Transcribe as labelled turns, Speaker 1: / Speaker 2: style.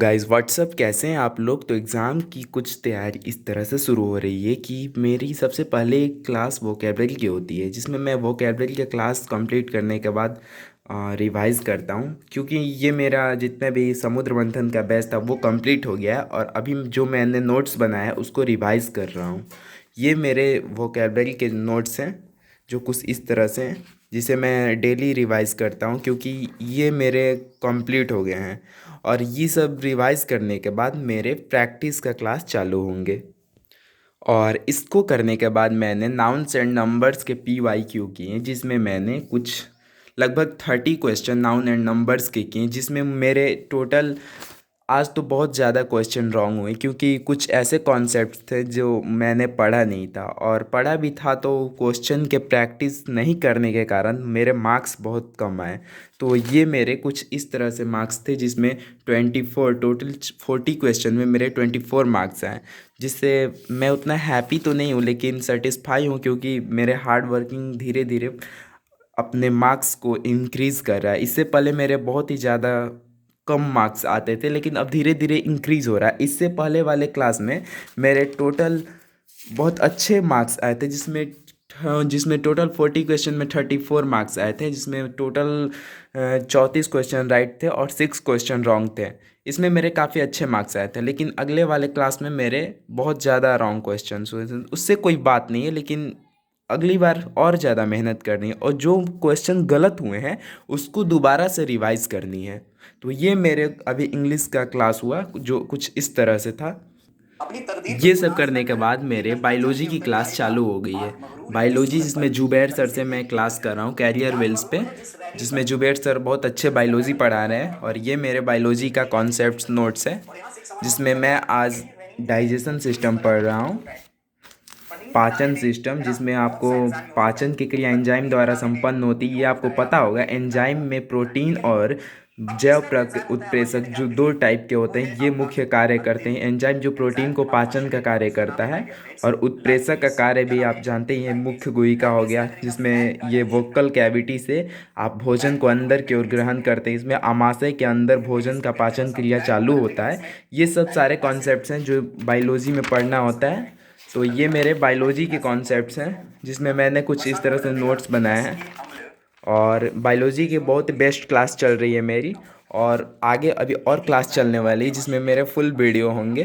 Speaker 1: Guys what's up कैसे हैं आप लोग। तो एग्ज़ाम की कुछ तैयारी इस तरह से शुरू हो रही है कि मेरी सबसे पहले एक क्लास वोकेबलरी की होती है, जिसमें मैं वोकेबलरी का क्लास कंप्लीट करने के बाद रिवाइज़ करता हूँ, क्योंकि ये मेरा जितने भी समुद्र मंथन का बैच था वो कंप्लीट हो गया है और अभी जो मैंने नोट्स बनाया है उसको रिवाइज़ कर रहा हूँ। ये मेरे वोकेबलरी के नोट्स हैं जो कुछ इस तरह से हैं, जिसे मैं डेली रिवाइज़ करता हूँ क्योंकि ये मेरे कंप्लीट हो गए हैं। और ये सब रिवाइज़ करने के बाद मेरे प्रैक्टिस का क्लास चालू होंगे। और इसको करने के बाद मैंने नाउन्स एंड नंबर्स के PYQ किए, जिसमें मैंने कुछ लगभग 30 क्वेश्चन नाउन एंड नंबर्स के किए, जिसमें मेरे टोटल आज तो बहुत ज़्यादा क्वेश्चन रॉन्ग हुए, क्योंकि कुछ ऐसे कॉन्सेप्ट थे जो मैंने पढ़ा नहीं था, और पढ़ा भी था तो क्वेश्चन के प्रैक्टिस नहीं करने के कारण मेरे मार्क्स बहुत कम आए। तो ये मेरे कुछ इस तरह से मार्क्स थे, जिसमें 24 टोटल 40 क्वेश्चन में मेरे 24 मार्क्स आए, जिससे मैं उतना हैप्पी तो नहीं हूँ लेकिन सेटिस्फाई हूँ, क्योंकि मेरे हार्ड वर्किंग धीरे धीरे अपने मार्क्स को इंक्रीज़ कर रहा है। इससे पहले मेरे बहुत ही ज़्यादा कम मार्क्स आते थे, लेकिन अब धीरे धीरे इंक्रीज़ हो रहा है। इससे पहले वाले क्लास में मेरे टोटल बहुत अच्छे मार्क्स आए थे, जिसमें टोटल 40 क्वेश्चन में 34 मार्क्स आए थे, जिसमें टोटल 34 क्वेश्चन राइट थे और 6 क्वेश्चन रॉन्ग थे। इसमें मेरे काफ़ी अच्छे मार्क्स आए थे, लेकिन अगले वाले क्लास में मेरे बहुत ज़्यादा रॉन्ग क्वेश्चन हुए थे। उससे कोई बात नहीं है, लेकिन अगली बार और ज़्यादा मेहनत करनी है और जो क्वेश्चन गलत हुए हैं उसको दोबारा से रिवाइज करनी है। तो ये मेरे अभी इंग्लिश का क्लास हुआ जो कुछ इस तरह से था। ये सब करने के बाद मेरे बायोलॉजी की क्लास चालू हो गई है। बायोलॉजी जिसमें जुबैर सर से मैं क्लास कर रहा हूँ कैरियर वेल्स पे, जिसमें जुबैर सर बहुत अच्छे बायोलॉजी पढ़ा रहे हैं। और ये मेरे बायोलॉजी का कॉन्सेप्ट्स नोट्स है, जिसमें मैं आज डाइजेशन सिस्टम पढ़ रहा हूँ, पाचन सिस्टम, जिसमें आपको पाचन की क्रिया एंजाइम द्वारा संपन्न होती है। ये आपको पता होगा, एंजाइम में प्रोटीन और उत्प्रेषक जो दो टाइप के होते हैं, ये मुख्य कार्य करते हैं। एंजाइम जो प्रोटीन को पाचन का कार्य करता है, और उत्प्रेषक का कार्य भी आप जानते ही हैं, मुख्य गुहिका हो गया, जिसमें ये वोकल कैविटी से आप भोजन को अंदर की ओर ग्रहण करते हैं। इसमें आमाशय के अंदर भोजन का पाचन क्रिया चालू होता है। ये सब सारे कॉन्सेप्ट्स हैं जो बायोलॉजी में पढ़ना होता है। तो ये मेरे बायोलॉजी के कॉन्सेप्ट्स हैं, जिसमें मैंने कुछ इस तरह से नोट्स बनाए हैं। और बायोलॉजी की बहुत बेस्ट क्लास चल रही है मेरी, और आगे अभी और क्लास चलने वाली है, जिसमें मेरे फुल वीडियो होंगे।